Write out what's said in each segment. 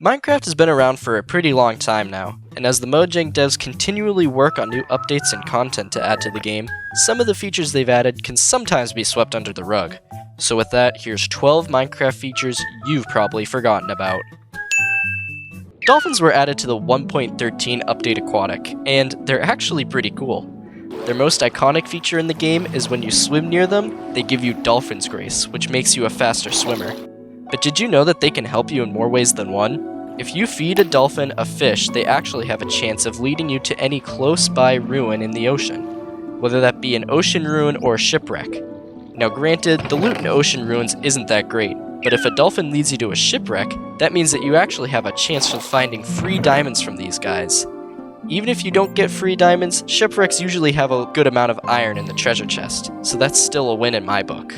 Minecraft has been around for a pretty long time now, and as the Mojang devs continually work on new updates and content to add to the game, some of the features they've added can sometimes be swept under the rug. So with that, here's 12 Minecraft features you've probably forgotten about. Dolphins were added to the 1.13 update Aquatic, and they're actually pretty cool. Their most iconic feature in the game is when you swim near them, they give you Dolphin's Grace, which makes you a faster swimmer. But did you know that they can help you in more ways than one? If you feed a dolphin a fish, they actually have a chance of leading you to any close-by ruin in the ocean, whether that be an ocean ruin or a shipwreck. Now granted, the loot in ocean ruins isn't that great, but if a dolphin leads you to a shipwreck, that means that you actually have a chance of finding free diamonds from these guys. Even if you don't get free diamonds, shipwrecks usually have a good amount of iron in the treasure chest, so that's still a win in my book.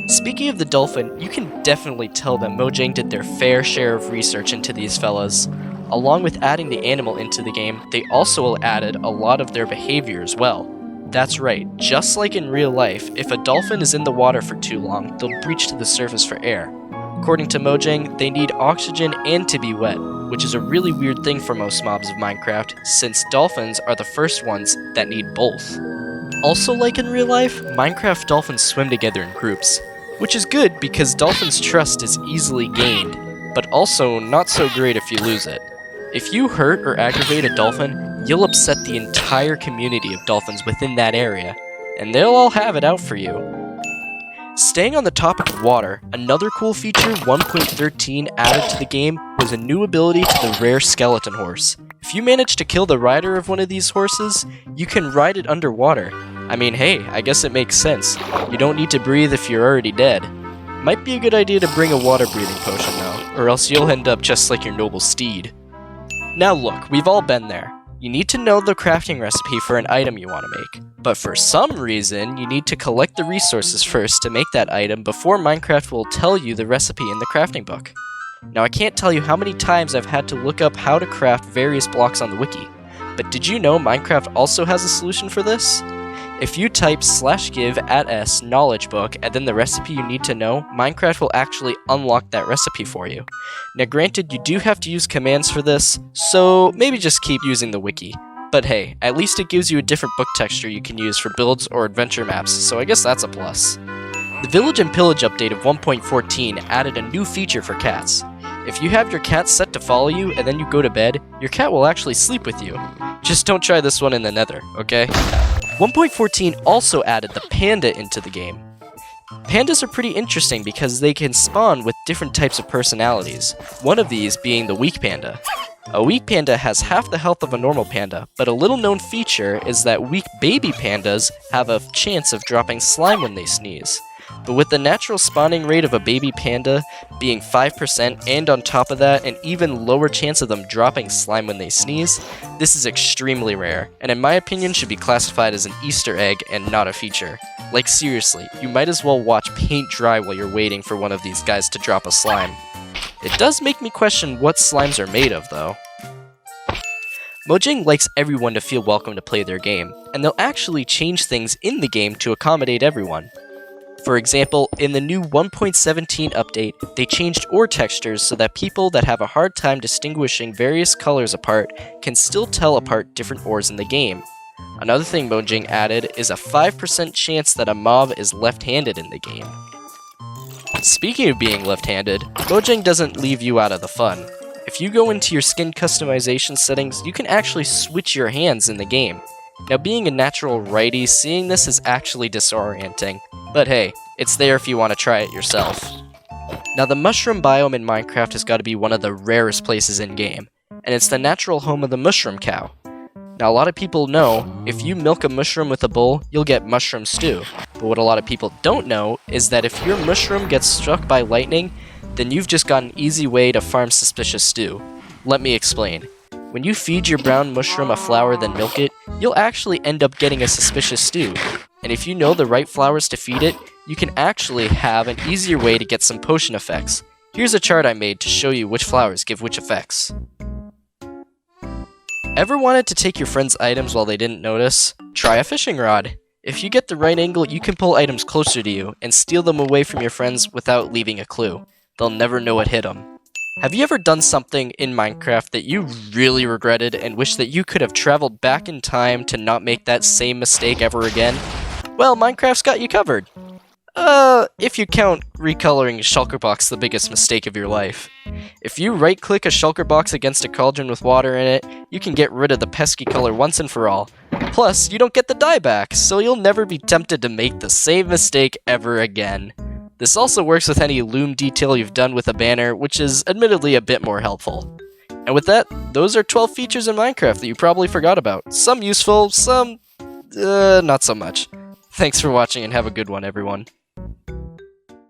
Speaking of the dolphin, you can definitely tell that Mojang did their fair share of research into these fellas. Along with adding the animal into the game, they also added a lot of their behavior as well. That's right, just like in real life, if a dolphin is in the water for too long, they'll breach to the surface for air. According to Mojang, they need oxygen and to be wet, which is a really weird thing for most mobs of Minecraft, since dolphins are the first ones that need both. Also like in real life, Minecraft dolphins swim together in groups, which is good because dolphins' trust is easily gained, but also not so great if you lose it. If you hurt or aggravate a dolphin, you'll upset the entire community of dolphins within that area, and they'll all have it out for you. Staying on the topic of water, another cool feature 1.13 added to the game was a new ability to the rare skeleton horse. If you manage to kill the rider of one of these horses, you can ride it underwater. I mean, hey, I guess it makes sense. You don't need to breathe if you're already dead. Might be a good idea to bring a water breathing potion though, or else you'll end up just like your noble steed. Now look, we've all been there. You need to know the crafting recipe for an item you want to make. But for some reason, you need to collect the resources first to make that item before Minecraft will tell you the recipe in the crafting book. Now I can't tell you how many times I've had to look up how to craft various blocks on the wiki, but did you know Minecraft also has a solution for this? If you type /give@s knowledge book and then the recipe you need to know, Minecraft will actually unlock that recipe for you. Now granted, you do have to use commands for this, so maybe just keep using the wiki. But hey, at least it gives you a different book texture you can use for builds or adventure maps, so I guess that's a plus. The Village and Pillage update of 1.14 added a new feature for cats. If you have your cat set to follow you and then you go to bed, your cat will actually sleep with you. Just don't try this one in the nether, okay? 1.14 also added the panda into the game. Pandas are pretty interesting because they can spawn with different types of personalities, one of these being the weak panda. A weak panda has half the health of a normal panda, but a little known feature is that weak baby pandas have a chance of dropping slime when they sneeze. But with the natural spawning rate of a baby panda being 5% and on top of that an even lower chance of them dropping slime when they sneeze, this is extremely rare, and in my opinion should be classified as an Easter egg and not a feature. Like seriously, you might as well watch paint dry while you're waiting for one of these guys to drop a slime. It does make me question what slimes are made of though. Mojang likes everyone to feel welcome to play their game, and they'll actually change things in the game to accommodate everyone. For example, in the new 1.17 update, they changed ore textures so that people that have a hard time distinguishing various colors apart can still tell apart different ores in the game. Another thing Mojang added is a 5% chance that a mob is left-handed in the game. Speaking of being left-handed, Mojang doesn't leave you out of the fun. If you go into your skin customization settings, you can actually switch your hands in the game. Now being a natural righty, seeing this is actually disorienting. But hey, it's there if you want to try it yourself. Now the mushroom biome in Minecraft has got to be one of the rarest places in game, and it's the natural home of the mushroom cow. Now a lot of people know, if you milk a mushroom with a bull, you'll get mushroom stew. But what a lot of people don't know is that if your mushroom gets struck by lightning, then you've just got an easy way to farm suspicious stew. Let me explain. When you feed your brown mushroom a flower then milk it, you'll actually end up getting a suspicious stew. And if you know the right flowers to feed it, you can actually have an easier way to get some potion effects. Here's a chart I made to show you which flowers give which effects. Ever wanted to take your friend's items while they didn't notice? Try a fishing rod. If you get the right angle, you can pull items closer to you and steal them away from your friends without leaving a clue. They'll never know what hit them. Have you ever done something in Minecraft that you really regretted and wish that you could have traveled back in time to not make that same mistake ever again? Well, Minecraft's got you covered. If you count recoloring a shulker box the biggest mistake of your life. If you right-click a shulker box against a cauldron with water in it, you can get rid of the pesky color once and for all. Plus, you don't get the dye back, so you'll never be tempted to make the same mistake ever again. This also works with any loom detail you've done with a banner, which is admittedly a bit more helpful. And with that, those are 12 features in Minecraft that you probably forgot about. Some useful, some not so much. Thanks for watching and have a good one, everyone.